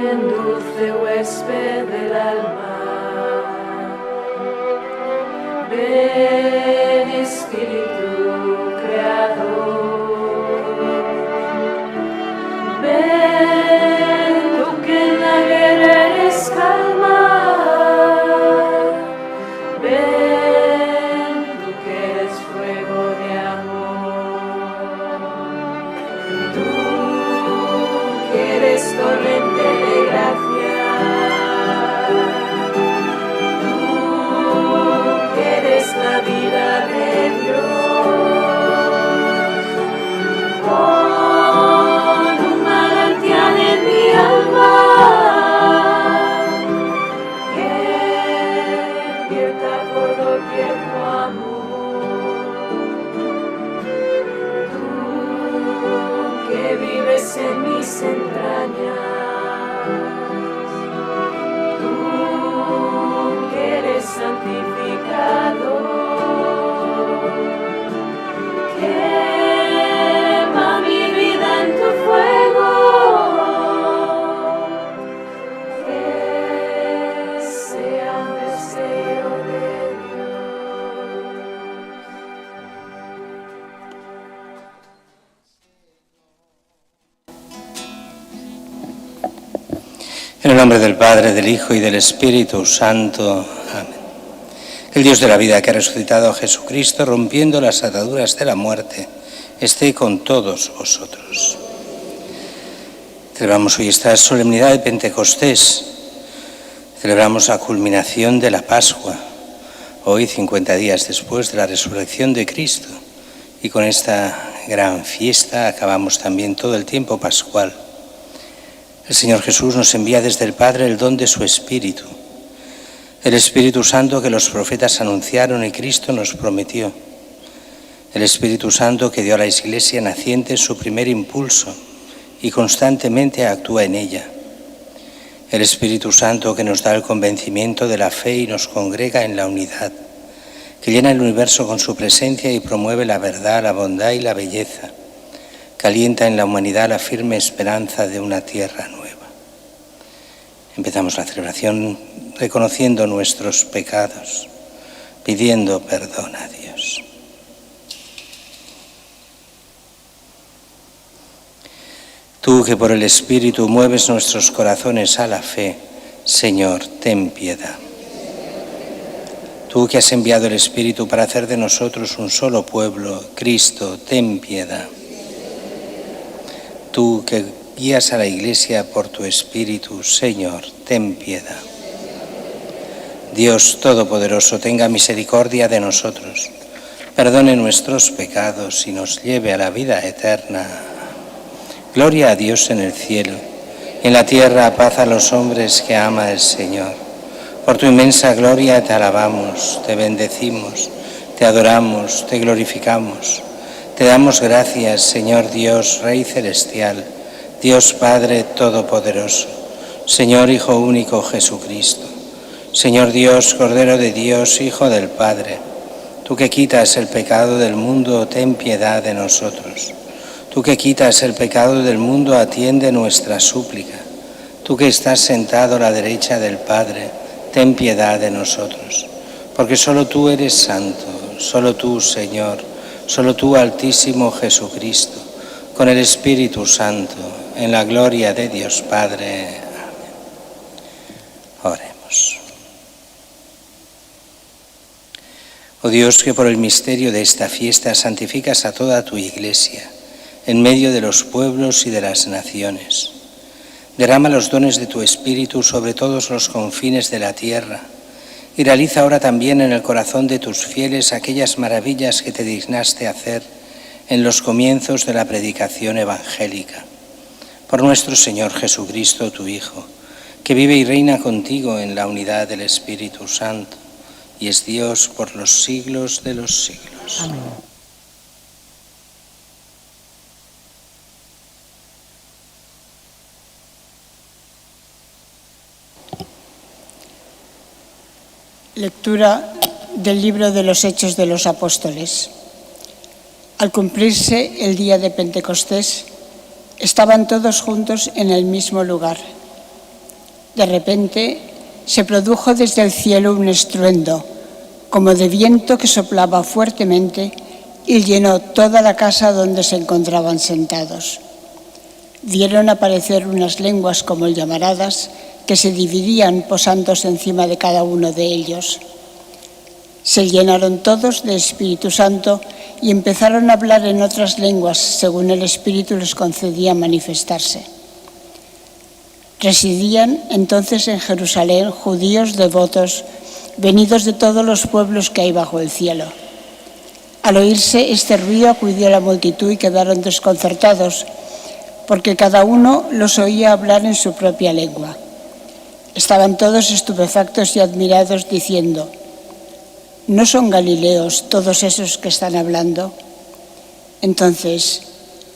Ven, dulce huésped del alma. Ven, Espíritu Creador. Ven, tú que en la guerra eres calma. Ven, tú que eres fuego de amor. Tú que eres torrente de gracia. Tú que eres la vida de Dios. En mis entrañas, tú que eres santificado, quema mi vida en tu fuego, que sea un deseo de Dios. En el nombre del Padre, del Hijo y del Espíritu Santo. Amén. El Dios de la vida que ha resucitado a Jesucristo, rompiendo las ataduras de la muerte, esté con todos vosotros. Celebramos hoy esta solemnidad de Pentecostés. Celebramos la culminación de la Pascua, hoy 50 días después de la resurrección de Cristo. Y con esta gran fiesta acabamos también todo el tiempo pascual. El Señor Jesús nos envía desde el Padre el don de su Espíritu, el Espíritu Santo que los profetas anunciaron y Cristo nos prometió, el Espíritu Santo que dio a la Iglesia naciente su primer impulso y constantemente actúa en ella, el Espíritu Santo que nos da el convencimiento de la fe y nos congrega en la unidad, que llena el universo con su presencia y promueve la verdad, la bondad y la belleza, que alienta en la humanidad la firme esperanza de una tierra nueva. Empezamos la celebración reconociendo nuestros pecados, pidiendo perdón a Dios. Tú que por el Espíritu mueves nuestros corazones a la fe, Señor, ten piedad. Tú que has enviado el Espíritu para hacer de nosotros un solo pueblo, Cristo, ten piedad. Tú que guías a la Iglesia por tu Espíritu, Señor, ten piedad. Dios Todopoderoso, tenga misericordia de nosotros, perdone nuestros pecados y nos lleve a la vida eterna. Gloria a Dios en el cielo, y en la tierra paz a los hombres que ama el Señor. Por tu inmensa gloria te alabamos, te bendecimos, te adoramos, te glorificamos. Te damos gracias, Señor Dios, Rey Celestial, Dios Padre Todopoderoso, Señor Hijo único Jesucristo, Señor Dios, Cordero de Dios, Hijo del Padre, tú que quitas el pecado del mundo, ten piedad de nosotros. Tú que quitas el pecado del mundo, atiende nuestra súplica. Tú que estás sentado a la derecha del Padre, ten piedad de nosotros. Porque solo tú eres santo, solo tú, Señor, solo tú, Altísimo Jesucristo, con el Espíritu Santo, en la gloria de Dios Padre. Amén. Oremos. Oh Dios, que por el misterio de esta fiesta santificas a toda tu Iglesia, en medio de los pueblos y de las naciones. Derrama los dones de tu Espíritu sobre todos los confines de la tierra y realiza ahora también en el corazón de tus fieles aquellas maravillas que te dignaste hacer en los comienzos de la predicación evangélica. Por nuestro Señor Jesucristo, tu Hijo, que vive y reina contigo en la unidad del Espíritu Santo y es Dios por los siglos de los siglos. Amén. Lectura del libro de los Hechos de los Apóstoles. Al cumplirse el día de Pentecostés, estaban todos juntos en el mismo lugar. De repente se produjo desde el cielo un estruendo, como de viento que soplaba fuertemente y llenó toda la casa donde se encontraban sentados. Vieron aparecer unas lenguas como llamaradas que se dividían posándose encima de cada uno de ellos. Se llenaron todos del Espíritu Santo y empezaron a hablar en otras lenguas según el Espíritu les concedía manifestarse. Residían entonces en Jerusalén judíos devotos venidos de todos los pueblos que hay bajo el cielo. Al oírse este ruido acudió la multitud y quedaron desconcertados, porque cada uno los oía hablar en su propia lengua. Estaban todos estupefactos y admirados, diciendo: ¿no son galileos todos esos que están hablando? Entonces,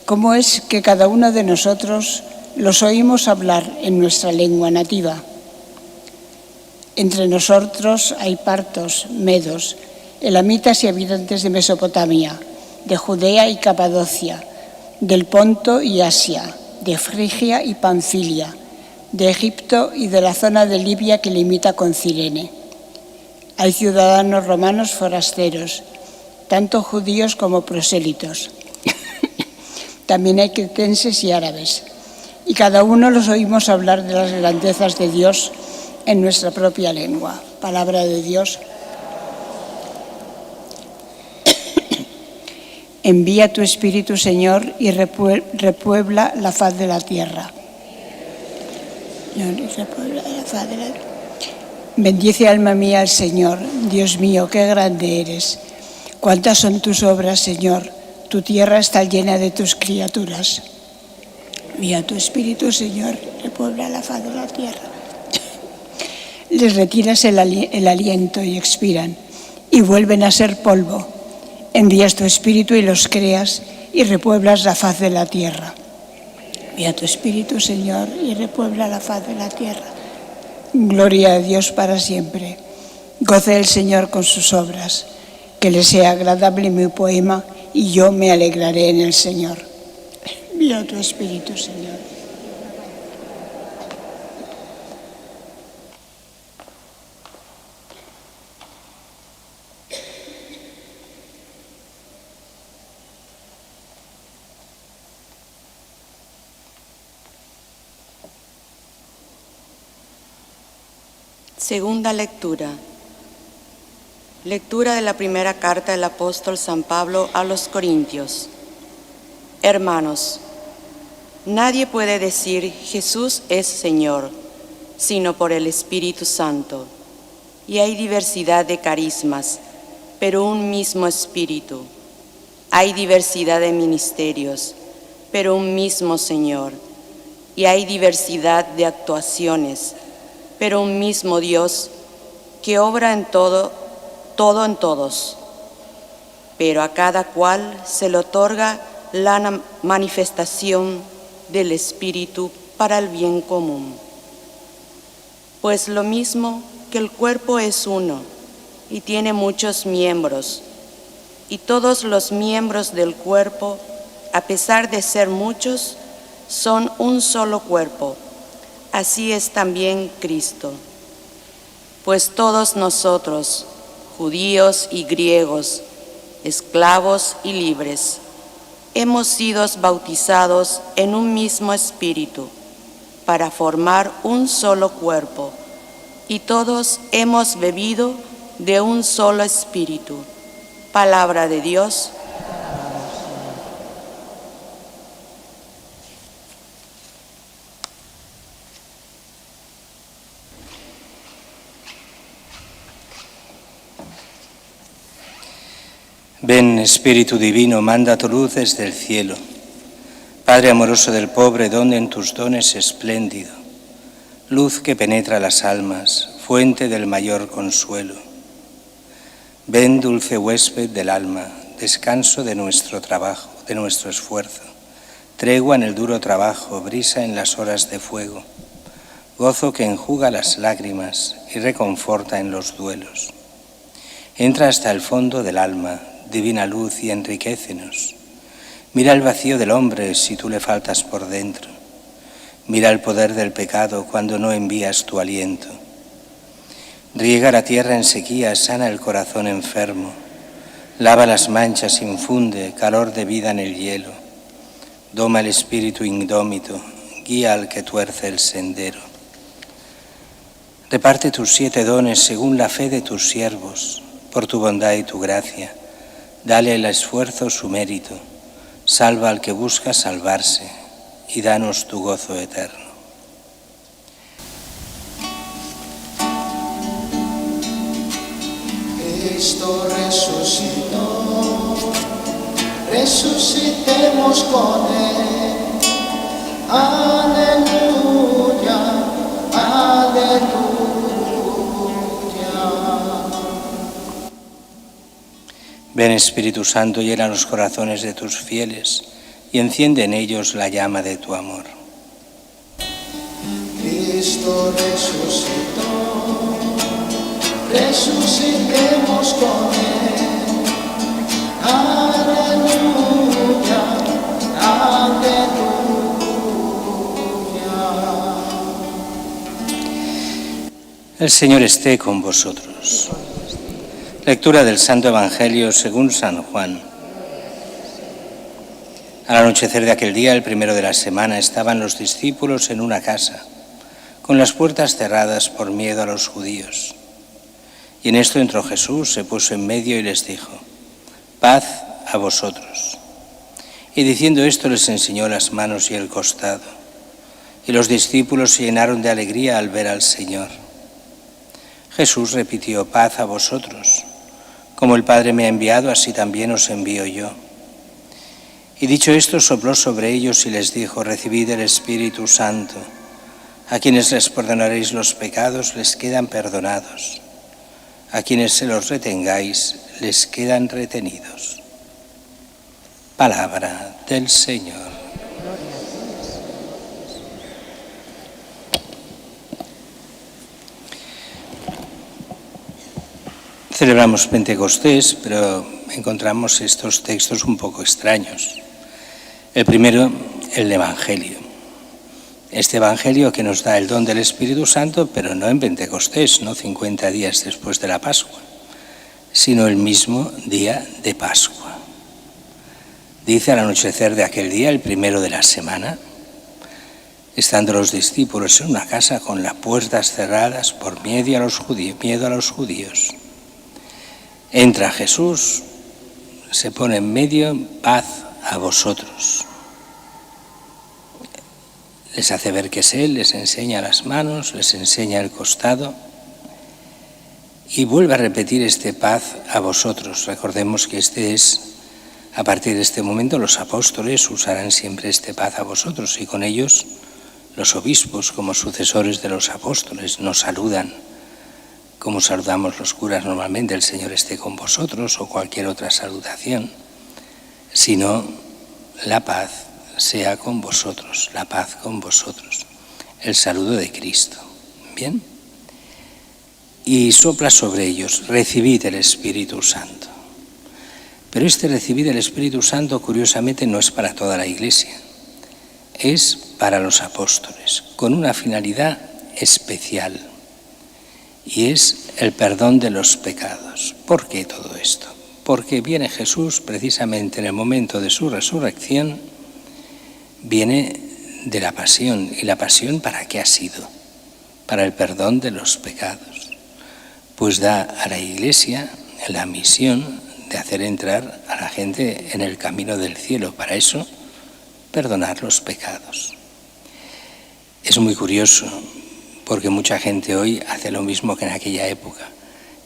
¿cómo es que cada uno de nosotros los oímos hablar en nuestra lengua nativa? Entre nosotros hay partos, medos, elamitas y habitantes de Mesopotamia, de Judea y Capadocia, del Ponto y Asia, de Frigia y Panfilia, de Egipto y de la zona de Libia que limita con Cirene. Hay ciudadanos romanos forasteros, tanto judíos como prosélitos. También hay cretenses y árabes, y cada uno los oímos hablar de las grandezas de Dios en nuestra propia lengua. Palabra de Dios. Envía tu Espíritu, Señor, y repuebla la faz de la tierra. Señor, y repuebla la faz de la tierra. Bendice alma mía al Señor. Dios mío, qué grande eres. Cuántas son tus obras, Señor. Tu tierra está llena de tus criaturas. Envía tu Espíritu, Señor, repuebla la faz de la tierra. Les retiras el aliento y expiran, y vuelven a ser polvo. Envías tu Espíritu y los creas, y repueblas la faz de la tierra. Envía tu Espíritu, Señor, y repuebla la faz de la tierra. Gloria a Dios para siempre. Goce el Señor con sus obras. Que le sea agradable mi poema, y yo me alegraré en el Señor. Envía tu Espíritu, Señor. Segunda lectura. Lectura de la primera carta del apóstol San Pablo a los Corintios. Hermanos, nadie puede decir Jesús es Señor, sino por el Espíritu Santo. Y hay diversidad de carismas, pero un mismo Espíritu. Hay diversidad de ministerios, pero un mismo Señor. Y hay diversidad de actuaciones, pero un mismo Dios que obra en todo en todos. Pero a cada cual se le otorga la manifestación del Espíritu para el bien común. Pues lo mismo que el cuerpo es uno y tiene muchos miembros, y todos los miembros del cuerpo, a pesar de ser muchos, son un solo cuerpo. Así es también Cristo. Pues todos nosotros, judíos y griegos, esclavos y libres, hemos sido bautizados en un mismo espíritu para formar un solo cuerpo, y todos hemos bebido de un solo espíritu. Palabra de Dios. Ven, Espíritu Divino, manda tu luz desde el cielo. Padre amoroso del pobre, donde en tus dones espléndido, luz que penetra las almas, fuente del mayor consuelo. Ven, dulce huésped del alma, descanso de nuestro trabajo, de nuestro esfuerzo, tregua en el duro trabajo, brisa en las horas de fuego, gozo que enjuga las lágrimas y reconforta en los duelos. Entra hasta el fondo del alma, divina luz, y enriquécenos. Mira el vacío del hombre si tú le faltas por dentro. Mira el poder del pecado cuando no envías tu aliento. Riega la tierra en sequía, sana el corazón enfermo. Lava las manchas, infunde calor de vida en el hielo. Doma el espíritu indómito, guía al que tuerce el sendero. Reparte tus 7 dones según la fe de tus siervos, por tu bondad y tu gracia. Dale el esfuerzo su mérito. Salva al que busca salvarse y danos tu gozo eterno. Cristo resucitó, resucitemos con Él. Aleluya, aleluya. Ven Espíritu Santo, llena los corazones de tus fieles y enciende en ellos la llama de tu amor. Cristo resucitó, resucitemos con Él. Aleluya, aleluya. El Señor esté con vosotros. Lectura del Santo Evangelio según San Juan. Al anochecer de aquel día, el primero de la semana, estaban los discípulos en una casa, con las puertas cerradas por miedo a los judíos. Y en esto entró Jesús, se puso en medio y les dijo: paz a vosotros. Y diciendo esto les enseñó las manos y el costado. Y los discípulos se llenaron de alegría al ver al Señor. Jesús repitió: paz a vosotros. Como el Padre me ha enviado, así también os envío yo. Y dicho esto, sopló sobre ellos y les dijo: recibid el Espíritu Santo. A quienes les perdonaréis los pecados, les quedan perdonados. A quienes se los retengáis, les quedan retenidos. Palabra del Señor. Celebramos Pentecostés, pero encontramos estos textos un poco extraños. El primero, el Evangelio. Este Evangelio que nos da el don del Espíritu Santo, pero no en Pentecostés, no 50 días después de la Pascua, sino el mismo día de Pascua. Dice: al anochecer de aquel día, el primero de la semana, estando los discípulos en una casa con las puertas cerradas por miedo a los judíos, entra Jesús, se pone en medio: paz a vosotros. Les hace ver que es Él, les enseña las manos, les enseña el costado y vuelve a repetir este paz a vosotros. Recordemos que a partir de este momento, los apóstoles usarán siempre este paz a vosotros y con ellos los obispos, como sucesores de los apóstoles, nos saludan como saludamos los curas normalmente: el Señor esté con vosotros, o cualquier otra salutación, sino la paz sea con vosotros, la paz con vosotros, el saludo de Cristo. Bien, y sopla sobre ellos: recibid el Espíritu Santo. Pero este recibid el Espíritu Santo, curiosamente, no es para toda la Iglesia, es para los apóstoles, con una finalidad especial, y es el perdón de los pecados. ¿Por qué todo esto? Porque viene Jesús precisamente en el momento de su resurrección, viene de la pasión. ¿Y la pasión para qué ha sido? Para el perdón de los pecados. Pues da a la Iglesia la misión de hacer entrar a la gente en el camino del cielo. Para eso, perdonar los pecados. Es muy curioso, porque mucha gente hoy hace lo mismo que en aquella época.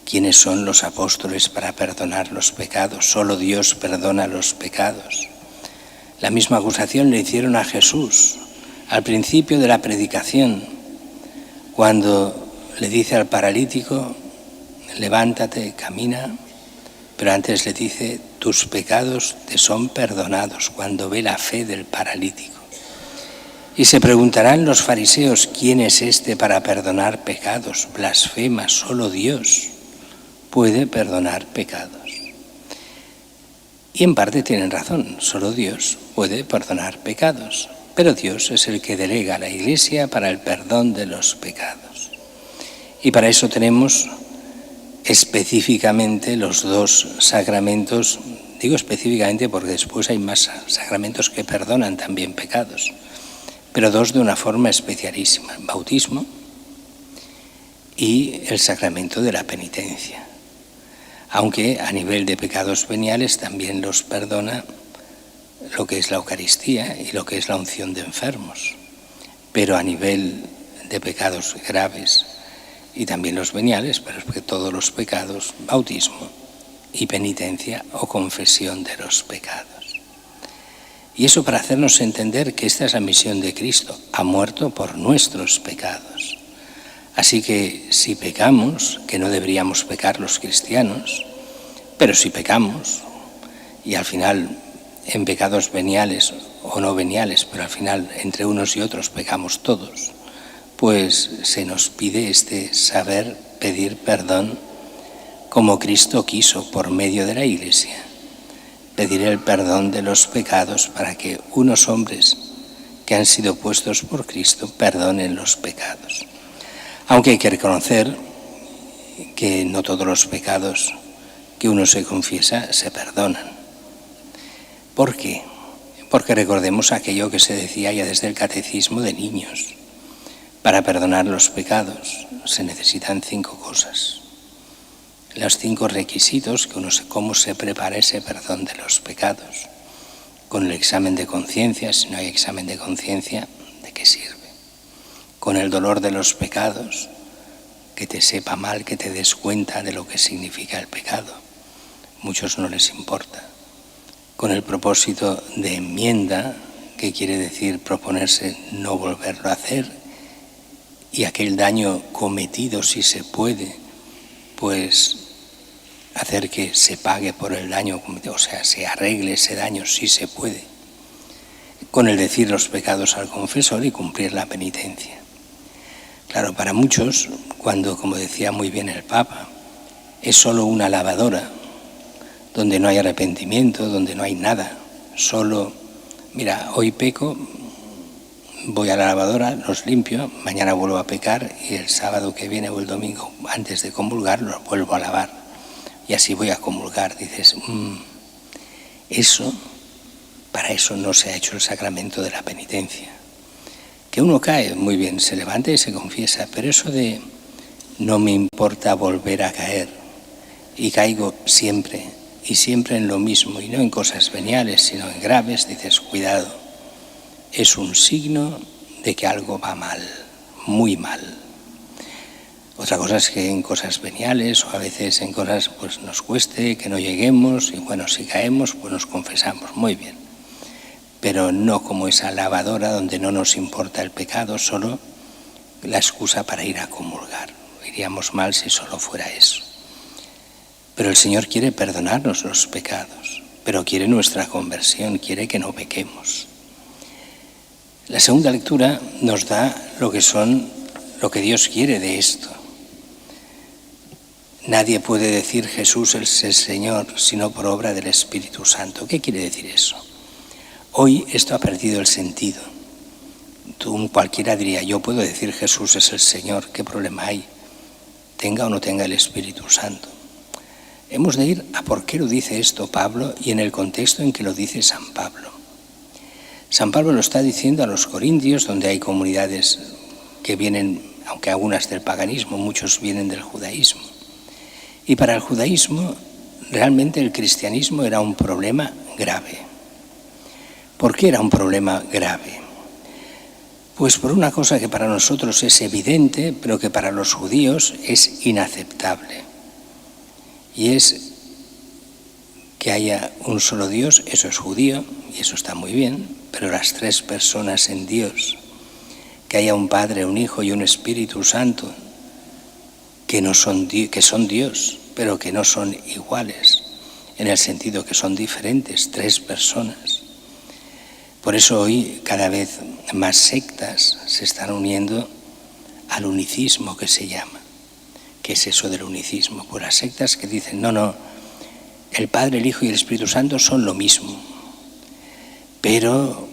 ¿Quiénes son los apóstoles para perdonar los pecados? Solo Dios perdona los pecados. La misma acusación le hicieron a Jesús al principio de la predicación, cuando le dice al paralítico: levántate, camina, pero antes le dice: tus pecados te son perdonados, cuando ve la fe del paralítico. Y se preguntarán los fariseos: ¿quién es este para perdonar pecados? Blasfema, solo Dios puede perdonar pecados. Y en parte tienen razón, solo Dios puede perdonar pecados. pero Dios es el que delega a la Iglesia para el perdón de los pecados. Y para eso tenemos específicamente los dos sacramentos. Digo específicamente porque después hay más sacramentos que perdonan también pecados, pero dos de una forma especialísima: el bautismo y el sacramento de la penitencia. Aunque a nivel de pecados veniales también los perdona lo que es la Eucaristía y lo que es la unción de enfermos, pero a nivel de pecados graves y también los veniales, pero es que todos los pecados, bautismo y penitencia o confesión de los pecados. Y eso para hacernos entender que esta es la misión de Cristo: ha muerto por nuestros pecados. Así que si pecamos, que no deberíamos pecar los cristianos, pero si pecamos y al final en pecados veniales o no veniales, pero al final entre unos y otros pecamos todos, pues se nos pide saber pedir perdón como Cristo quiso por medio de la Iglesia, pedir el perdón de los pecados para que unos hombres que han sido puestos por Cristo perdonen los pecados. Aunque hay que reconocer que no todos los pecados que uno se confiesa se perdonan. ¿Por qué? Porque recordemos aquello que se decía ya desde el catecismo de niños. Para perdonar los pecados se necesitan 5 cosas. Los 5 requisitos, cómo se prepara ese perdón de los pecados. Con el examen de conciencia. Si no hay examen de conciencia, ¿de qué sirve? Con el dolor de los pecados, que te sepa mal, que te des cuenta de lo que significa el pecado. Muchos no les importa. Con el propósito de enmienda, que quiere decir proponerse no volverlo a hacer, y aquel daño cometido, si se puede, pues hacer que se pague por el daño cometido, o sea, se arregle ese daño si se puede. Con el decir los pecados al confesor y cumplir la penitencia. Claro, para muchos, cuando, como decía muy bien el Papa, es solo una lavadora, donde no hay arrepentimiento, donde no hay nada, solo, mira, hoy peco, voy a la lavadora, los limpio, mañana vuelvo a pecar y el sábado que viene o el domingo, antes de comulgar, los vuelvo a lavar y así voy a comulgar. Dices, para eso no se ha hecho el sacramento de la penitencia. Que uno cae, muy bien, se levanta y se confiesa, pero eso de no me importa volver a caer y caigo siempre y siempre en lo mismo y no en cosas veniales sino en graves, dices, cuidado, es un signo de que algo va mal, muy mal. Otra cosa es que en cosas veniales o a veces en cosas pues nos cueste, que no lleguemos y bueno, si caemos pues nos confesamos, muy bien. Pero no como esa lavadora donde no nos importa el pecado, solo la excusa para ir a comulgar. Iríamos mal si solo fuera eso. Pero el Señor quiere perdonarnos los pecados, pero quiere nuestra conversión, quiere que no pequemos. La segunda lectura nos da lo que Dios quiere de esto. Nadie puede decir Jesús es el Señor sino por obra del Espíritu Santo. ¿Qué quiere decir eso? Hoy esto ha perdido el sentido. Cualquiera diría, yo puedo decir Jesús es el Señor, ¿qué problema hay? Tenga o no tenga el Espíritu Santo. Hemos de ir a por qué lo dice esto Pablo y en el contexto en que lo dice San Pablo. San Pablo lo está diciendo a los corintios, donde hay comunidades que vienen, aunque algunas del paganismo, muchos vienen del judaísmo. Y para el judaísmo, realmente el cristianismo era un problema grave. ¿Por qué era un problema grave? Pues por una cosa que para nosotros es evidente, pero que para los judíos es inaceptable. Y es que haya un solo Dios, eso es judío, y eso está muy bien, pero las 3 personas en Dios, que haya un Padre, un Hijo y un Espíritu Santo, que son Dios, pero que no son iguales, en el sentido que son diferentes, 3 personas. Por eso hoy cada vez más sectas se están uniendo al unicismo que se llama. ¿Qué es eso del unicismo? Pues las sectas que dicen, no, el Padre, el Hijo y el Espíritu Santo son lo mismo, pero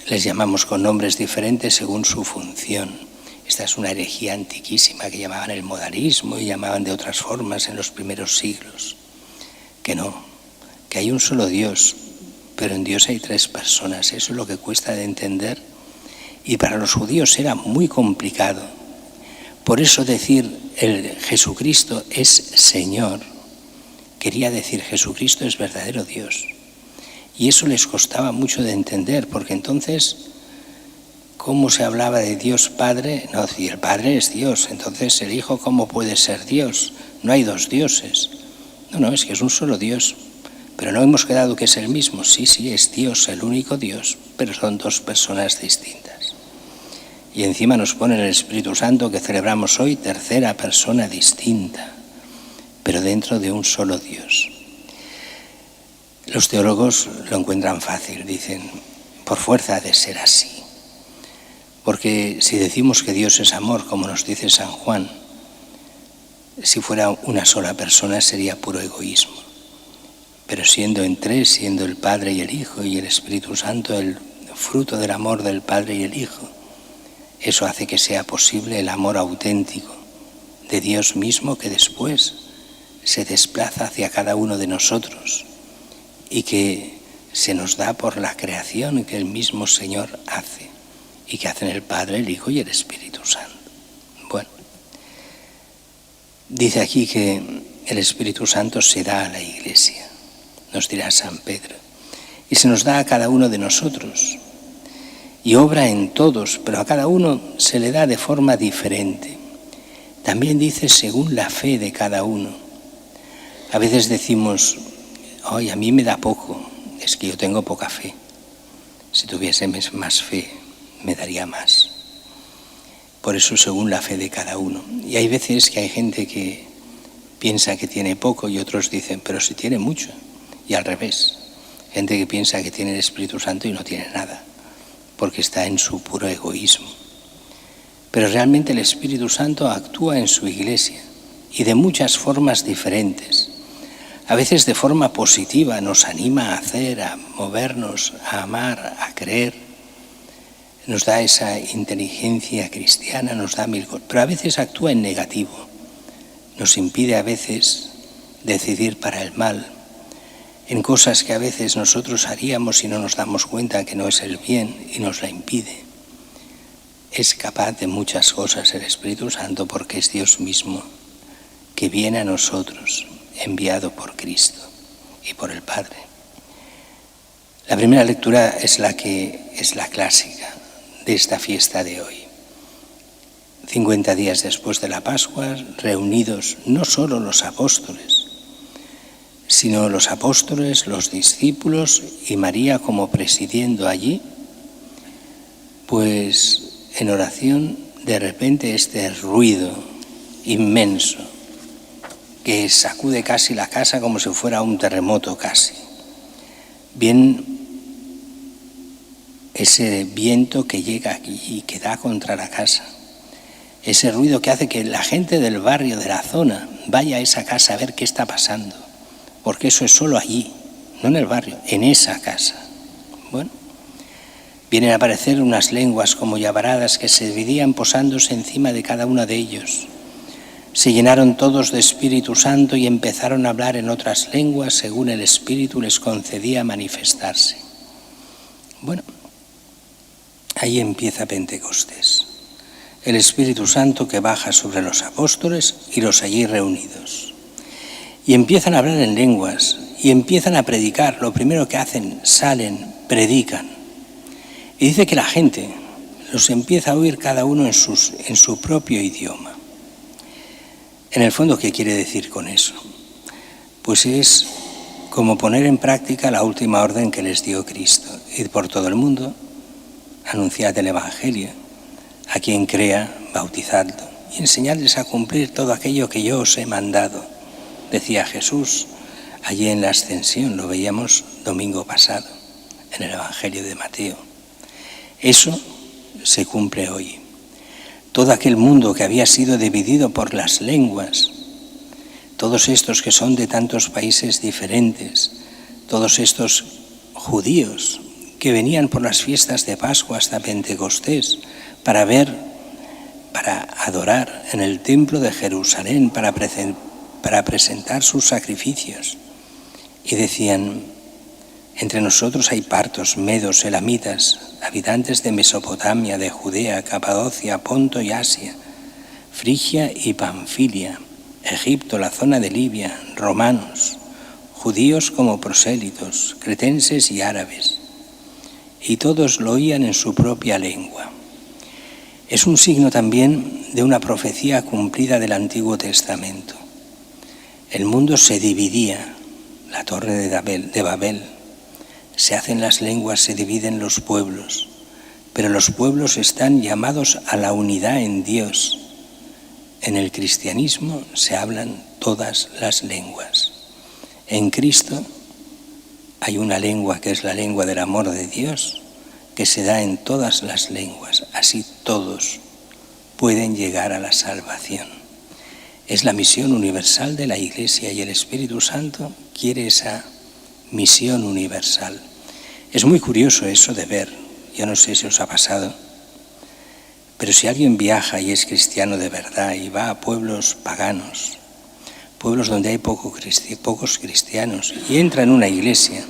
les llamamos con nombres diferentes según su función. Esta es una herejía antiquísima que llamaban el modalismo y llamaban de otras formas en los primeros siglos. Que no, que hay un solo Dios, pero en Dios hay 3 personas. Eso es lo que cuesta de entender y para los judíos era muy complicado. Por eso decir el Jesucristo es Señor quería decir Jesucristo es verdadero Dios. Y eso les costaba mucho de entender, porque entonces, ¿cómo se hablaba de Dios Padre? No, si el Padre es Dios, entonces el Hijo, ¿cómo puede ser Dios? No hay 2 dioses. No, es que es un solo Dios. Pero no hemos quedado que es el mismo. Sí, es Dios, el único Dios, pero son 2 personas distintas. Y encima nos pone el Espíritu Santo que celebramos hoy, 3ª persona distinta, pero dentro de un solo Dios. Los teólogos lo encuentran fácil, dicen, por fuerza ha de ser así. Porque si decimos que Dios es amor, como nos dice San Juan, si fuera una sola persona sería puro egoísmo. Pero siendo en 3, siendo el Padre y el Hijo y el Espíritu Santo el fruto del amor del Padre y el Hijo, eso hace que sea posible el amor auténtico de Dios mismo que después se desplaza hacia cada uno de nosotros y que se nos da por la creación que el mismo Señor hace y que hacen el Padre, el Hijo y el Espíritu Santo. Bueno, dice aquí que el Espíritu Santo se da a la Iglesia, nos dirá San Pedro, y se nos da a cada uno de nosotros y obra en todos, pero a cada uno se le da de forma diferente. También dice según la fe de cada uno. A veces decimos, a mí me da poco, es que yo tengo poca fe. Si tuviese más fe, me daría más. Por eso según la fe de cada uno. Y hay veces que hay gente que piensa que tiene poco y otros dicen, pero si tiene mucho. Y al revés, gente que piensa que tiene el Espíritu Santo y no tiene nada, porque está en su puro egoísmo. Pero realmente el Espíritu Santo actúa en su Iglesia y de muchas formas diferentes. A veces de forma positiva nos anima a hacer, a movernos, a amar, a creer. Nos da esa inteligencia cristiana, nos da 1000 cosas. Pero a veces actúa en negativo. Nos impide a veces decidir para el mal, en cosas que a veces nosotros haríamos y no nos damos cuenta que no es el bien y nos la impide. Es capaz de muchas cosas el Espíritu Santo porque es Dios mismo que viene a nosotros, enviado por Cristo y por el Padre. La primera lectura es la clásica de esta fiesta de hoy. 50 días después de la Pascua, reunidos no solo los apóstoles, sino los apóstoles, los discípulos y María como presidiendo allí, pues en oración de repente este ruido inmenso que sacude casi la casa como si fuera un terremoto casi. Bien, ese viento que llega aquí y que da contra la casa, ese ruido que hace que la gente del barrio, de la zona, vaya a esa casa a ver qué está pasando, porque eso es solo allí, no en el barrio, en esa casa. Bueno, vienen a aparecer unas lenguas como llamaradas que se dividían posándose encima de cada uno de ellos. Se llenaron todos de Espíritu Santo y empezaron a hablar en otras lenguas según el Espíritu les concedía manifestarse. Bueno, ahí empieza Pentecostés. El Espíritu Santo que baja sobre los apóstoles y los allí reunidos. Y empiezan a hablar en lenguas y empiezan a predicar. Lo primero que hacen, salen, predican. Y dice que la gente los empieza a oír cada uno en su propio idioma. En el fondo, ¿qué quiere decir con eso? Pues es como poner en práctica la última orden que les dio Cristo. Ir por todo el mundo, anunciad el Evangelio, a quien crea, bautizadlo y enseñadles a cumplir todo aquello que yo os he mandado, decía Jesús allí en la Ascensión, lo veíamos domingo pasado en el Evangelio de Mateo. Eso se cumple hoy. Todo aquel mundo que había sido dividido por las lenguas, todos estos que son de tantos países diferentes, todos estos judíos que venían por las fiestas de Pascua hasta Pentecostés para adorar en el templo de Jerusalén, para presentar sus sacrificios. Y decían: entre nosotros hay partos, medos, elamitas, habitantes de Mesopotamia, de Judea, Capadocia, Ponto y Asia, Frigia y Panfilia, Egipto, la zona de Libia, romanos, judíos como prosélitos, cretenses y árabes, y todos lo oían en su propia lengua. Es un signo también de una profecía cumplida del Antiguo Testamento. El mundo se dividía, la torre de Babel, se hacen las lenguas, se dividen los pueblos, pero los pueblos están llamados a la unidad en Dios. En el cristianismo se hablan todas las lenguas. En Cristo hay una lengua que es la lengua del amor de Dios, que se da en todas las lenguas. Así todos pueden llegar a la salvación. Es la misión universal de la Iglesia y el Espíritu Santo quiere esa misión universal. Es muy curioso eso de ver, yo no sé si os ha pasado, pero si alguien viaja y es cristiano de verdad y va a pueblos paganos, pueblos donde hay pocos cristianos, y entra en una iglesia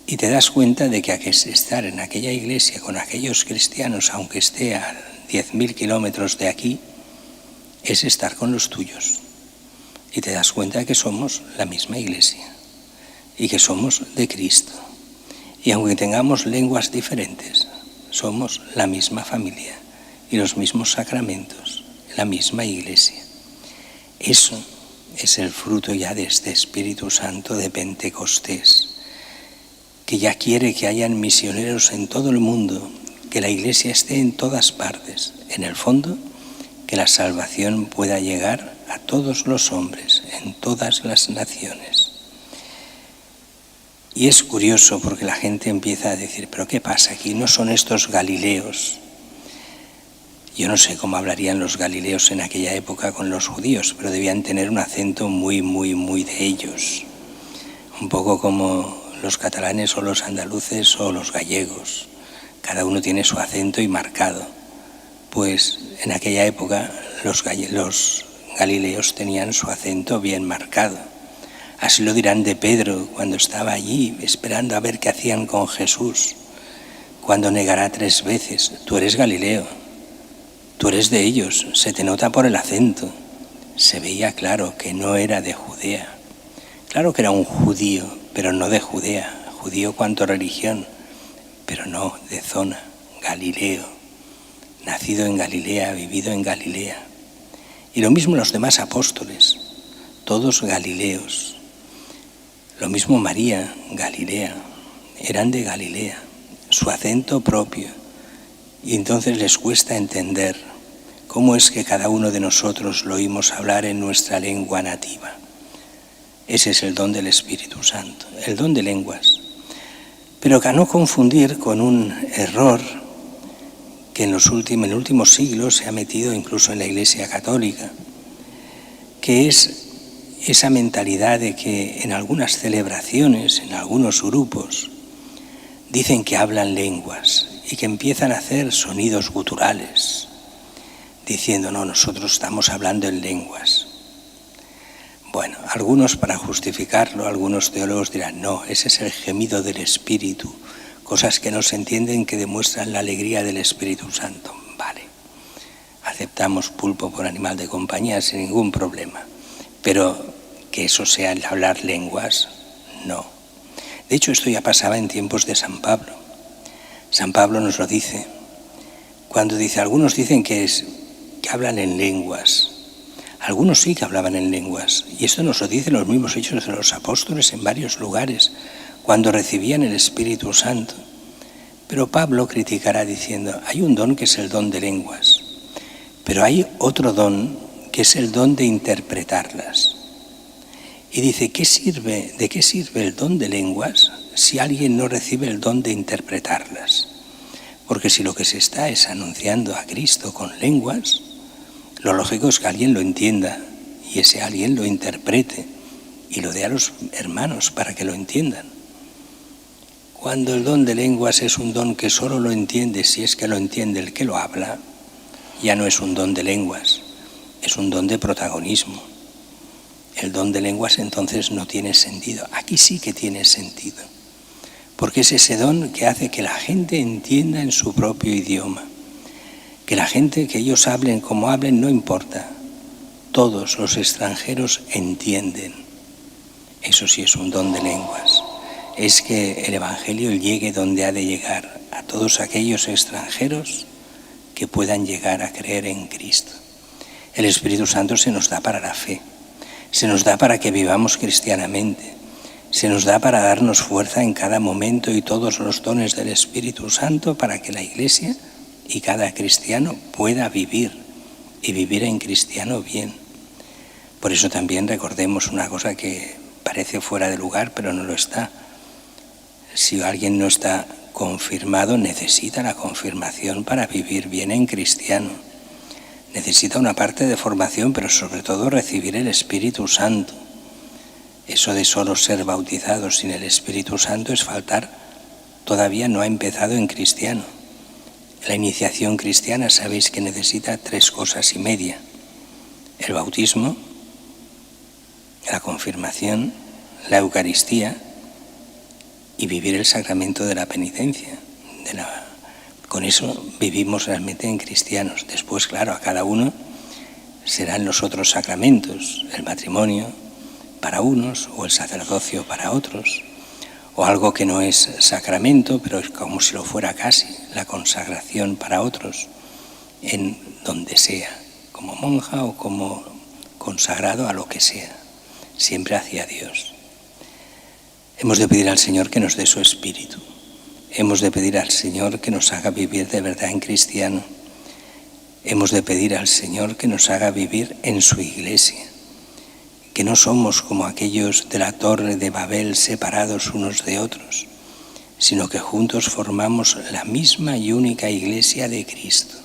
y te das cuenta de que estar en aquella iglesia con aquellos cristianos, aunque esté a 10.000 kilómetros de aquí, es estar con los tuyos. Y te das cuenta de que somos la misma iglesia y que somos de Cristo. Y aunque tengamos lenguas diferentes, somos la misma familia y los mismos sacramentos, la misma iglesia. Eso es el fruto ya de este Espíritu Santo de Pentecostés, que ya quiere que hayan misioneros en todo el mundo, que la iglesia esté en todas partes. En el fondo, que la salvación pueda llegar a todos los hombres, en todas las naciones. Y es curioso porque la gente empieza a decir: ¿pero qué pasa aquí? ¿No son estos galileos? Yo no sé cómo hablarían los galileos en aquella época con los judíos, pero debían tener un acento muy, muy, muy de ellos. Un poco como los catalanes o los andaluces o los gallegos. Cada uno tiene su acento y marcado. Pues en aquella época los galileos tenían su acento bien marcado. Así lo dirán de Pedro cuando estaba allí esperando a ver qué hacían con Jesús, cuando negará 3 veces: tú eres Galileo, tú eres de ellos, se te nota por el acento. Se veía claro que no era de Judea. Claro que era un judío, pero no de Judea, judío cuanto religión, pero no de zona, Galileo, nacido en Galilea, vivido en Galilea. Y lo mismo los demás apóstoles, todos galileos. Lo mismo María, Galilea, eran de Galilea, su acento propio. Y entonces les cuesta entender cómo es que cada uno de nosotros lo oímos hablar en nuestra lengua nativa. Ese es el don del Espíritu Santo, el don de lenguas. Pero que a no confundir con un error que en el último siglo se ha metido incluso en la Iglesia Católica, que es esa mentalidad de que en algunas celebraciones, en algunos grupos, dicen que hablan lenguas y que empiezan a hacer sonidos guturales, diciendo: no, nosotros estamos hablando en lenguas. Bueno, algunos, para justificarlo, algunos teólogos dirán: no, ese es el gemido del Espíritu, cosas que no se entienden que demuestran la alegría del Espíritu Santo. Vale, aceptamos pulpo por animal de compañía sin ningún problema, pero que eso sea el hablar lenguas, no. De hecho, esto ya pasaba en tiempos de San Pablo. San Pablo nos lo dice, cuando dice: algunos dicen que hablan en lenguas. Algunos sí que hablaban en lenguas, y esto nos lo dicen los mismos Hechos de los Apóstoles en varios lugares, cuando recibían el Espíritu Santo. Pero Pablo criticará diciendo: hay un don que es el don de lenguas, pero hay otro don que es el don de interpretarlas. Y dice: ¿de qué sirve el don de lenguas si alguien no recibe el don de interpretarlas? Porque si lo que se está es anunciando a Cristo con lenguas, lo lógico es que alguien lo entienda y ese alguien lo interprete y lo dé a los hermanos para que lo entiendan. Cuando el don de lenguas es un don que solo lo entiende, si es que lo entiende el que lo habla, ya no es un don de lenguas, es un don de protagonismo. El don de lenguas entonces no tiene sentido. Aquí sí que tiene sentido, porque es ese don que hace que la gente entienda en su propio idioma. Que la gente, que ellos hablen como hablen, no importa. Todos los extranjeros entienden. Eso sí es un don de lenguas. Es que el Evangelio llegue donde ha de llegar, a todos aquellos extranjeros que puedan llegar a creer en Cristo. El Espíritu Santo se nos da para la fe, se nos da para que vivamos cristianamente, se nos da para darnos fuerza en cada momento y todos los dones del Espíritu Santo para que la Iglesia y cada cristiano pueda vivir y vivir en cristiano bien. Por eso también recordemos una cosa que parece fuera de lugar, pero no lo está. Si alguien no está confirmado, necesita la confirmación para vivir bien en cristiano. Necesita una parte de formación, pero sobre todo recibir el Espíritu Santo. Eso de solo ser bautizado sin el Espíritu Santo es faltar. Todavía no ha empezado en cristiano. La iniciación cristiana, sabéis que necesita 3 cosas y media. El bautismo, la confirmación, la Eucaristía y vivir el sacramento de la penitencia. Con eso vivimos realmente en cristianos. Después, claro, a cada uno serán los otros sacramentos, el matrimonio para unos o el sacerdocio para otros, o algo que no es sacramento, pero es como si lo fuera casi, la consagración para otros, en donde sea, como monja o como consagrado a lo que sea, siempre hacia Dios. Hemos de pedir al Señor que nos dé su Espíritu. Hemos de pedir al Señor que nos haga vivir de verdad en cristiano. Hemos de pedir al Señor que nos haga vivir en su Iglesia. Que no somos como aquellos de la Torre de Babel separados unos de otros, sino que juntos formamos la misma y única Iglesia de Cristo.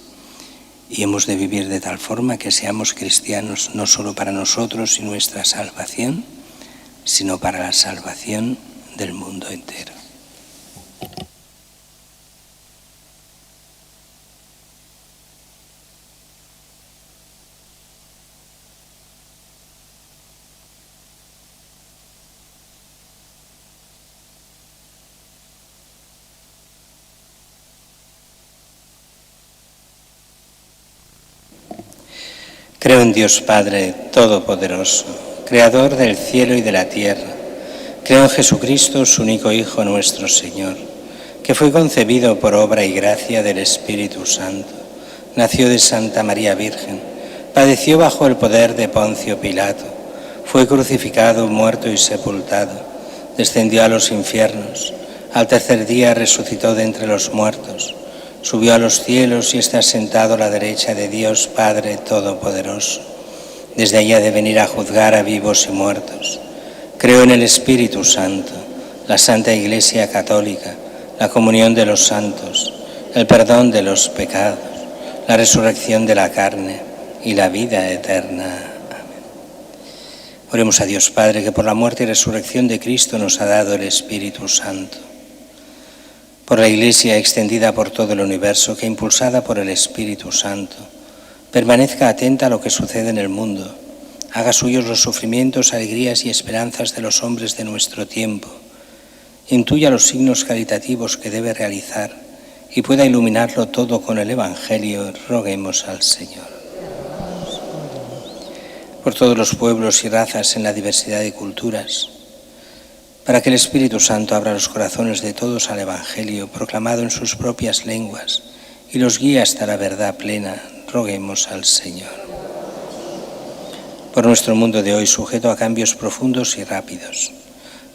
Y hemos de vivir de tal forma que seamos cristianos no solo para nosotros y nuestra salvación, sino para la salvación del mundo entero. Creo en Dios Padre Todopoderoso, Creador del cielo y de la tierra. Creo en Jesucristo, su único Hijo nuestro Señor, que fue concebido por obra y gracia del Espíritu Santo. Nació de Santa María Virgen, padeció bajo el poder de Poncio Pilato, fue crucificado, muerto y sepultado, descendió a los infiernos, al tercer día resucitó de entre los muertos, subió a los cielos y está sentado a la derecha de Dios Padre Todopoderoso. Desde allí ha de venir a juzgar a vivos y muertos. Creo en el Espíritu Santo, la Santa Iglesia Católica, la comunión de los santos, el perdón de los pecados, la resurrección de la carne y la vida eterna. Amén. Oremos a Dios Padre, que por la muerte y resurrección de Cristo nos ha dado el Espíritu Santo. Por la Iglesia extendida por todo el universo, que impulsada por el Espíritu Santo, permanezca atenta a lo que sucede en el mundo, haga suyos los sufrimientos, alegrías y esperanzas de los hombres de nuestro tiempo, intuya los signos caritativos que debe realizar y pueda iluminarlo todo con el Evangelio, roguemos al Señor. Por todos los pueblos y razas en la diversidad de culturas, para que el Espíritu Santo abra los corazones de todos al Evangelio proclamado en sus propias lenguas y los guíe hasta la verdad plena, roguemos al Señor. Por nuestro mundo de hoy, sujeto a cambios profundos y rápidos,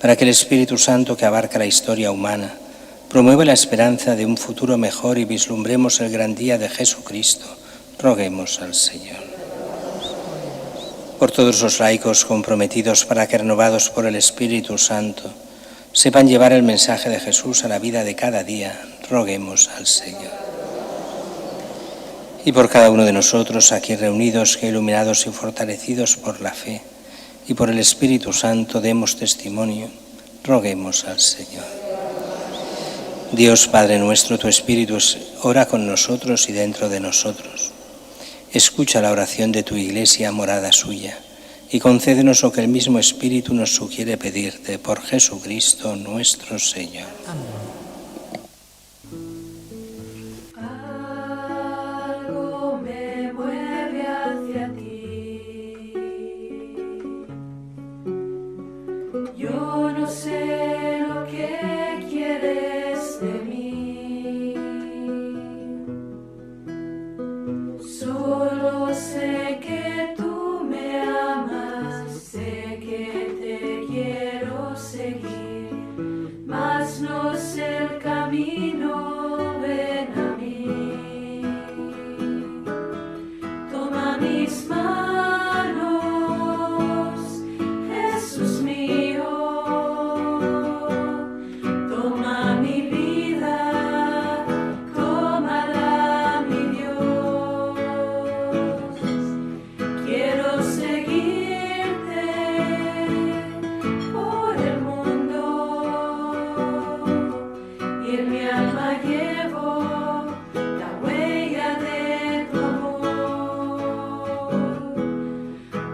para que el Espíritu Santo que abarca la historia humana promueva la esperanza de un futuro mejor y vislumbremos el gran día de Jesucristo, roguemos al Señor. Por todos los laicos comprometidos para que, renovados por el Espíritu Santo, sepan llevar el mensaje de Jesús a la vida de cada día, roguemos al Señor. Y por cada uno de nosotros aquí reunidos, que iluminados y fortalecidos por la fe y por el Espíritu Santo demos testimonio, roguemos al Señor. Dios Padre nuestro, tu Espíritu ora con nosotros y dentro de nosotros. Escucha la oración de tu Iglesia, morada suya, y concédenos lo que el mismo Espíritu nos sugiere pedirte por Jesucristo nuestro Señor. Amén. Algo me mueve hacia ti. Yo no sé lo que quieres de mí. Solo sé que tú me amas, sé que te quiero seguir, mas no sé el camino, ven a mí. Toma mis manos, Jesús mío, toma mi vida, tómala, mi Dios. Quiero seguirte por el mundo y en mi alma llevo la huella de tu amor.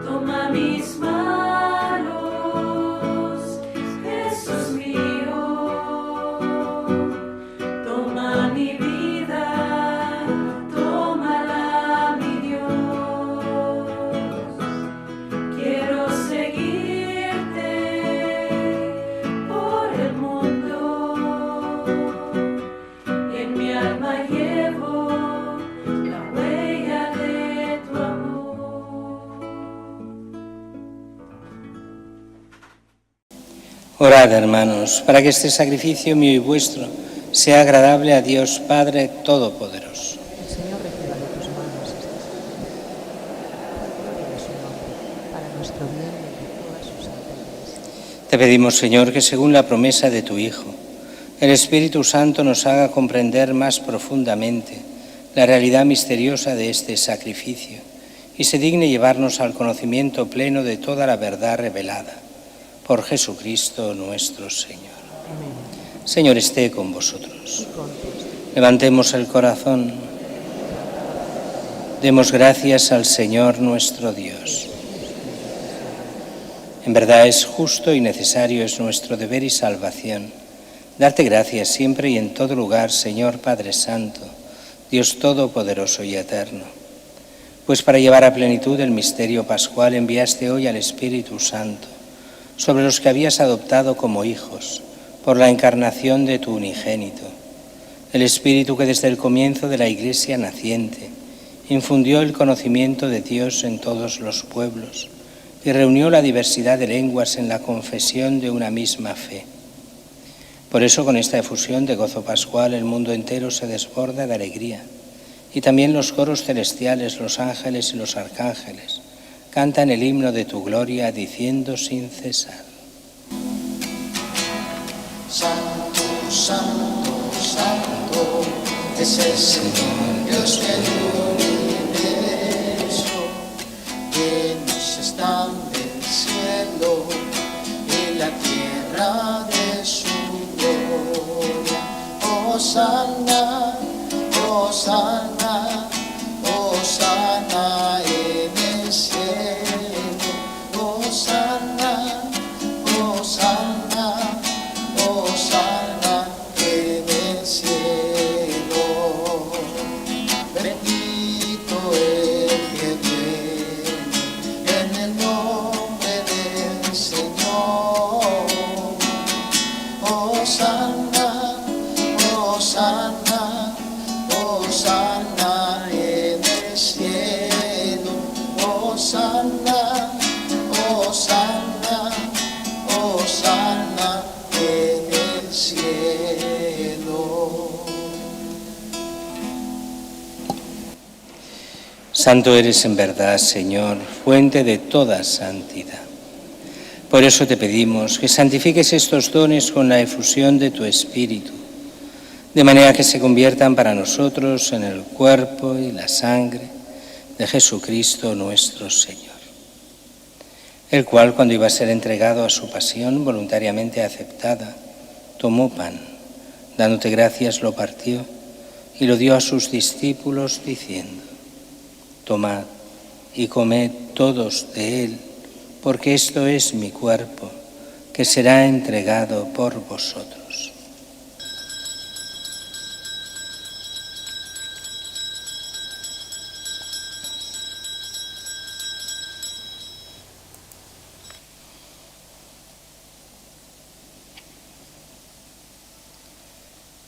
Toma mis manos, Jesús mío, toma mi vida, tómala, mi Dios. Quiero seguirte por el mundo y en mi alma llevo la huella de tu amor. Orad, hermanos, para que este sacrificio mío y vuestro sea agradable a Dios Padre Todopoderoso. El Señor reciba de tus manos este sacrificio, gloria de su nombre, para nuestro bien y el de toda su santa Iglesia. Te pedimos, Señor, que según la promesa de tu Hijo, el Espíritu Santo nos haga comprender más profundamente la realidad misteriosa de este sacrificio y se digne llevarnos al conocimiento pleno de toda la verdad revelada. Por Jesucristo nuestro Señor. Amén. Señor, esté con vosotros. Y con tu espíritu. Levantemos el corazón. Demos gracias al Señor nuestro Dios. En verdad es justo y necesario, es nuestro deber y salvación, darte gracias siempre y en todo lugar, Señor Padre Santo, Dios Todopoderoso y Eterno. Pues para llevar a plenitud el misterio pascual enviaste hoy al Espíritu Santo, sobre los que habías adoptado como hijos, por la encarnación de tu unigénito. El Espíritu que desde el comienzo de la Iglesia naciente infundió el conocimiento de Dios en todos los pueblos y reunió la diversidad de lenguas en la confesión de una misma fe. Por eso, con esta efusión de gozo pascual, el mundo entero se desborda de alegría, y también los coros celestiales, los ángeles y los arcángeles cantan el himno de tu gloria, diciendo sin cesar: Santo, santo, santo, es el Señor Dios del universo. Llenos están del cielo y la tierra de su gloria. Hosana, hosana, hosana en el cielo. Hosana, hosana, hosana en el cielo. Bendito el que viene en el nombre del Señor. Hosana, hosana, hosana en el cielo. Hosana, hosana, hosana en el cielo. Santo eres en verdad, Señor, fuente de toda santidad. Por eso te pedimos que santifiques estos dones con la efusión de tu Espíritu, de manera que se conviertan para nosotros en el cuerpo y la sangre de Jesucristo nuestro Señor, el cual, cuando iba a ser entregado a su pasión voluntariamente aceptada, tomó pan, Dándote gracias lo partió y lo dio a sus discípulos diciendo: Tomad y comed todos de él, porque esto es mi cuerpo, que será entregado por vosotros.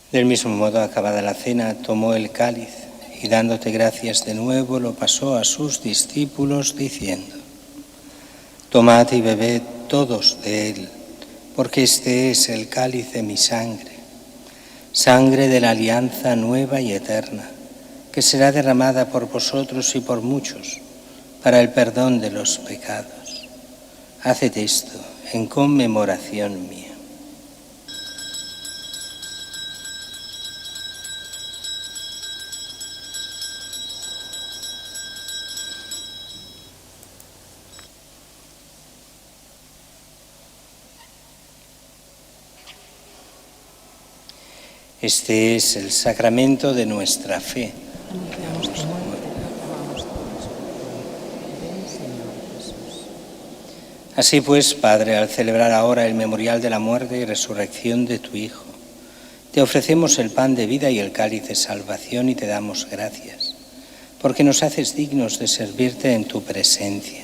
Del mismo modo, acabada la cena, tomó el cáliz y dándote gracias de nuevo, lo pasó a sus discípulos diciendo: Tomad y bebed todos de él, porque este es el cáliz de mi sangre, sangre de la alianza nueva y eterna, que será derramada por vosotros y por muchos para el perdón de los pecados. Haced esto en conmemoración mía. Este es el sacramento de nuestra fe. Anunciamos tu muerte, proclamamos tu resurrección. Ven, Señor Jesús. Así pues, Padre, al celebrar ahora el memorial de la muerte y resurrección de tu Hijo, te ofrecemos el pan de vida y el cáliz de salvación y te damos gracias, porque nos haces dignos de servirte en tu presencia.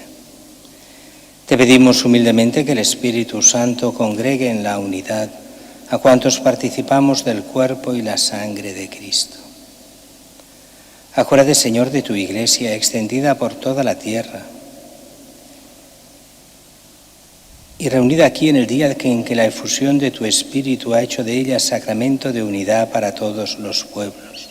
Te pedimos humildemente que el Espíritu Santo congregue en la unidad a cuantos participamos del cuerpo y la sangre de Cristo. Acuérdate, Señor, de tu Iglesia extendida por toda la tierra y reunida aquí en el día en que la efusión de tu Espíritu ha hecho de ella sacramento de unidad para todos los pueblos.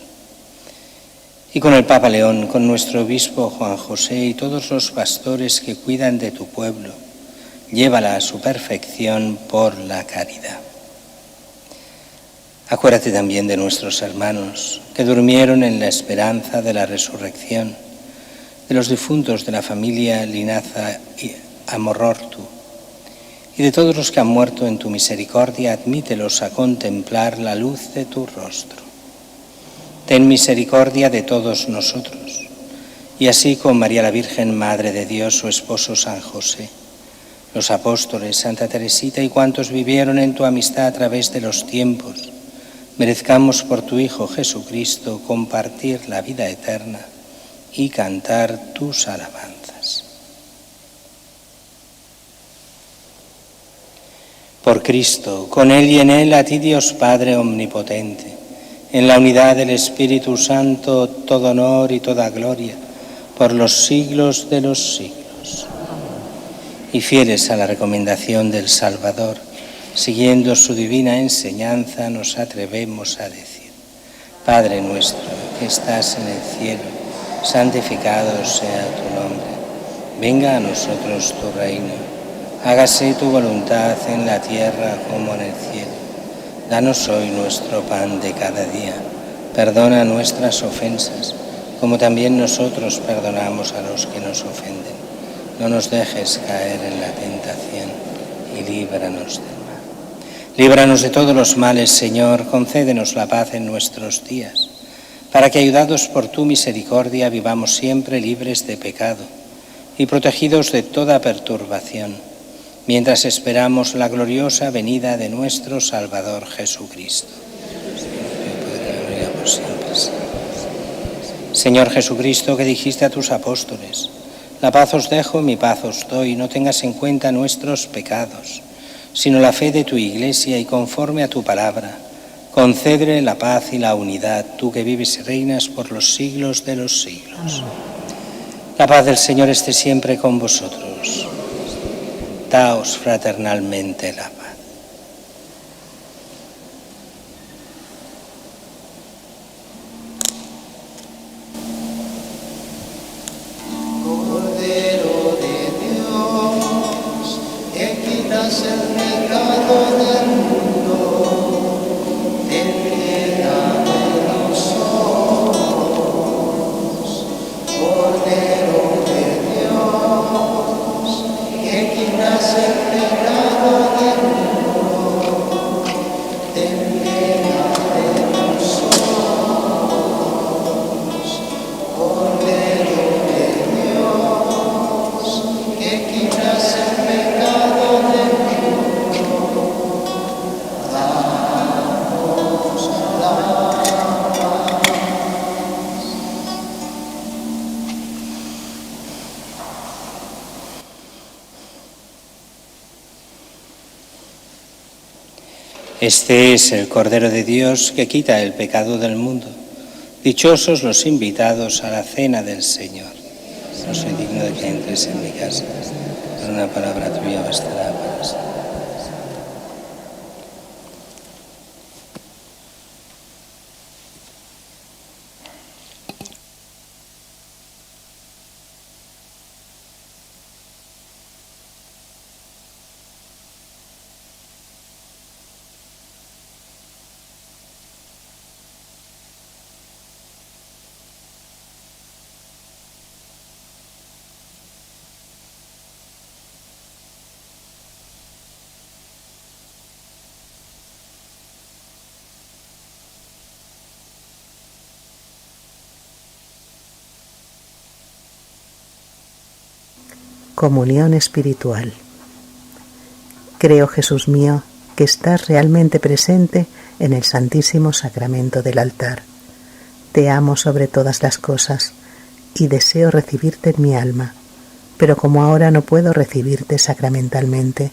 Y con el Papa León, con nuestro obispo Juan José y todos los pastores que cuidan de tu pueblo, llévala a su perfección por la caridad. Acuérdate también de nuestros hermanos que durmieron en la esperanza de la resurrección, de los difuntos de la familia Linaza y Amorortu, y de todos los que han muerto en tu misericordia, admítelos a contemplar la luz de tu rostro. Ten misericordia de todos nosotros, y así con María la Virgen, Madre de Dios, su esposo San José, los apóstoles, Santa Teresita y cuantos vivieron en tu amistad a través de los tiempos, merezcamos por tu Hijo Jesucristo compartir la vida eterna y cantar tus alabanzas. Por Cristo, con Él y en Él, a ti Dios Padre Omnipotente, en la unidad del Espíritu Santo, todo honor y toda gloria, por los siglos de los siglos. Y fieles a la recomendación del Salvador, siguiendo su divina enseñanza, nos atrevemos a decir: Padre nuestro que estás en el cielo, santificado sea tu nombre. Venga a nosotros tu reino. Hágase tu voluntad en la tierra como en el cielo. Danos hoy nuestro pan de cada día. Perdona nuestras ofensas, como también nosotros perdonamos a los que nos ofenden. No nos dejes caer en la tentación y líbranos del mal. Líbranos de todos los males, Señor, concédenos la paz en nuestros días, para que, ayudados por tu misericordia, vivamos siempre libres de pecado y protegidos de toda perturbación, mientras esperamos la gloriosa venida de nuestro Salvador Jesucristo. Señor Jesucristo, que dijiste a tus apóstoles: la paz os dejo, mi paz os doy, no tengas en cuenta nuestros pecados, sino la fe de tu Iglesia, y conforme a tu palabra, concédele la paz y la unidad, tú que vives y reinas por los siglos de los siglos. La paz del Señor esté siempre con vosotros. Daos fraternalmente la paz. Cordero de Dios, que quitas el pecado del mundo, ten piedad de nosotros. Cordero de Dios, que quitas el pecado del mundo, Este es el Cordero de Dios que quita el pecado del mundo. Dichosos los invitados a la cena del Señor. No soy digno de que entres en mi casa, pero una palabra tuya bastará para siempre. Comunión espiritual. Creo, Jesús mío, que estás realmente presente en el Santísimo Sacramento del altar. Te amo sobre todas las cosas y deseo recibirte en mi alma, pero como ahora no puedo recibirte sacramentalmente,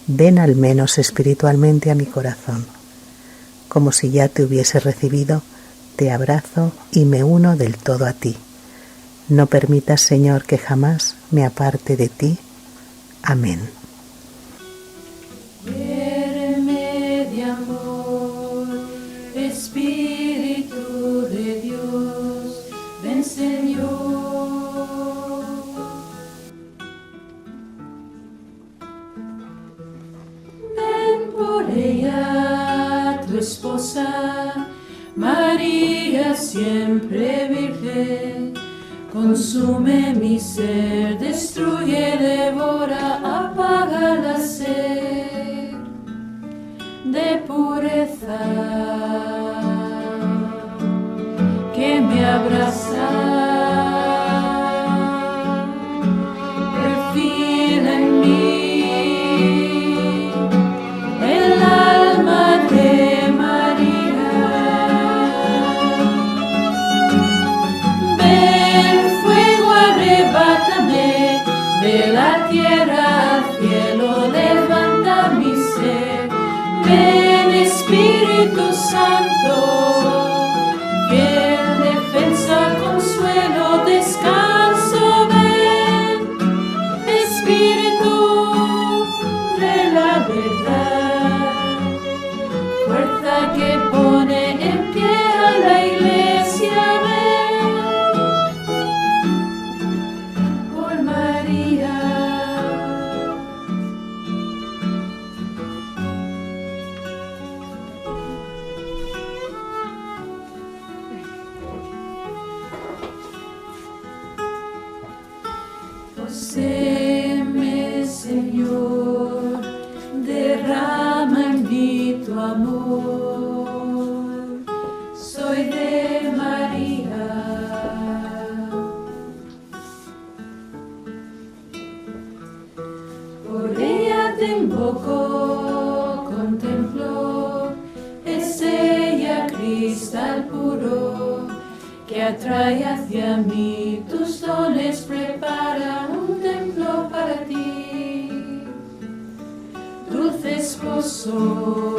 ven al menos espiritualmente a mi corazón. Como si ya te hubiese recibido, te abrazo y me uno del todo a ti. No permitas, Señor, que jamás me aparte de ti. Amén. Lléname de amor, Espíritu de Dios, ven Señor. Ven por ella, tu esposa, María siempre virgen. Consume mi ser, destruye, devora, apaga la sed de pureza que me abraza. Perfila en mí el alma de María. De la tierra al cielo levanta mi ser. Ven Espíritu Santo, fiel defensa, consuelo, descanso. Ven Espíritu de la verdad, fuerza que pone en pie a la iglesia. Séme, Señor, derrama en mí tu amor. Soy de María. Por ella te invoco, contemplo. Es ella cristal puro que atrae hacia mí. Tus dones prepara un templo para ti, dulce esposo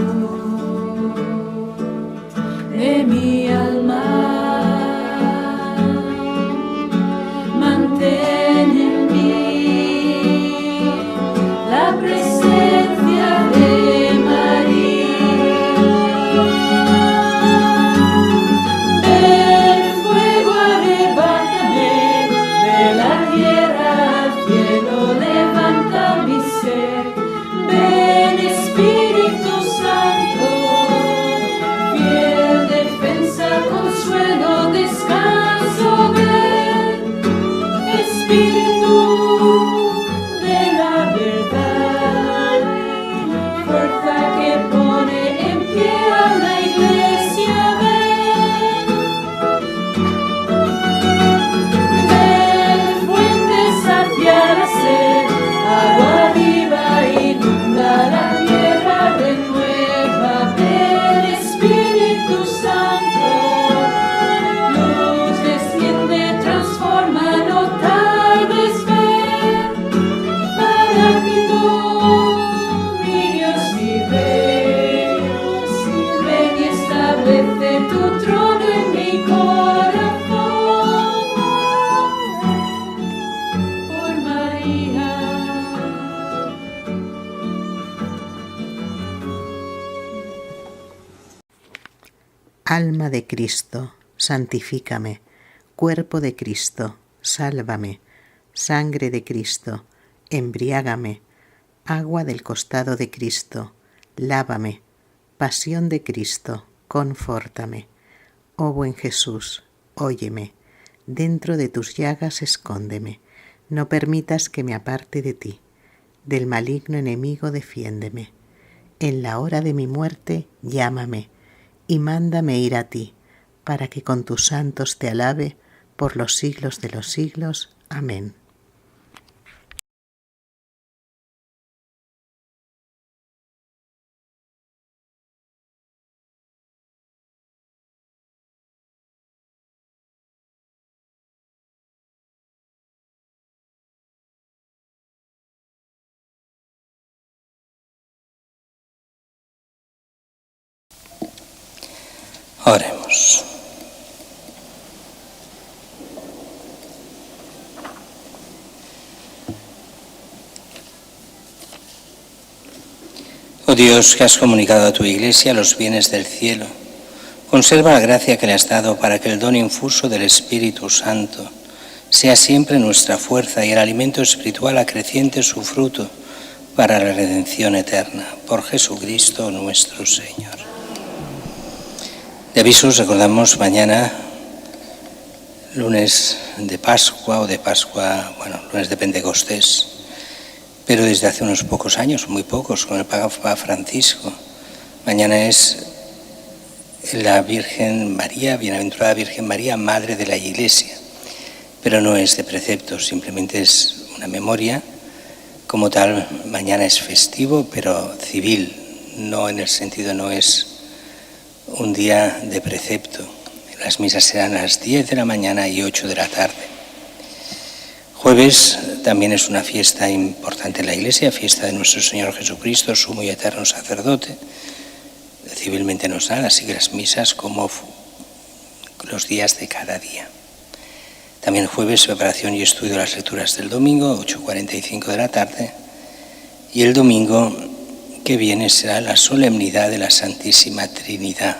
de mi alma. Mantén en mí la presencia de María. Ven Espíritu Santo, Alma de Cristo, santifícame. Cuerpo de Cristo, sálvame. Sangre de Cristo, embriágame. Agua del costado de Cristo, lávame. Pasión de Cristo, confórtame. Oh buen Jesús, óyeme. Dentro de tus llagas escóndeme. No permitas que me aparte de ti. Del maligno enemigo defiéndeme. En la hora de mi muerte, llámame y mándame ir a ti, para que con tus santos te alabe por los siglos de los siglos. Amén. Oremos. Oh Dios, que has comunicado a tu Iglesia los bienes del cielo, conserva la gracia que le has dado para que el don infuso del Espíritu Santo sea siempre nuestra fuerza y el alimento espiritual acreciente su fruto para la redención eterna. Por Jesucristo nuestro Señor. De avisos recordamos mañana, lunes de Pascua lunes de Pentecostés, pero desde hace unos pocos años, muy pocos, con el Papa Francisco. Mañana es la Virgen María, Bienaventurada Virgen María, Madre de la Iglesia, pero no es de preceptos, simplemente es una memoria. Como tal, mañana es festivo, pero civil, no en el sentido, no es un día de precepto. Las misas serán a las 10 de la mañana y 8 de la tarde. Jueves también es una fiesta importante en la Iglesia, fiesta de nuestro Señor Jesucristo, sumo y eterno sacerdote. Civilmente nos dan, así que las misas como los días de cada día. También jueves, preparación y estudio de las lecturas del domingo, 8:45 de la tarde. Y el domingo que viene será la solemnidad de la Santísima Trinidad,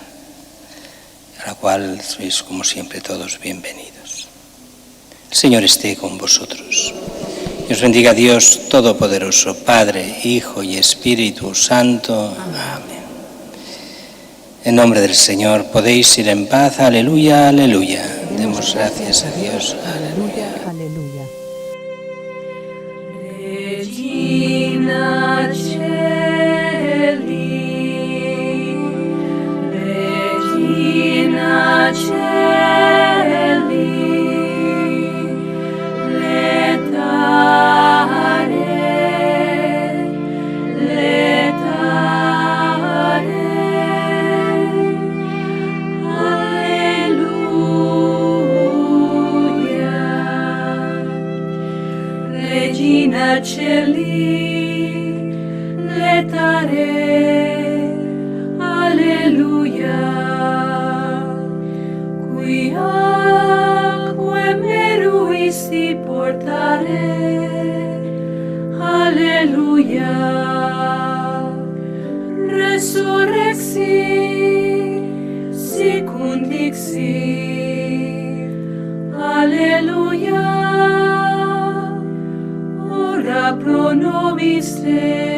a la cual sois, como siempre, todos bienvenidos. El Señor esté con vosotros. Y os bendiga Dios Todopoderoso, Padre, Hijo y Espíritu Santo. Amén. En nombre del Señor podéis ir en paz. Aleluya, aleluya. Demos gracias a Dios. Aleluya. Aleluya. Regina Celi, Regina Celi, letare, letare, alleluia. Regina Celi, letare, alleluia. Quiaque meruisti portare, alleluia. Resurrexi, sicut dixit, alleluia. Ora pro nobis te,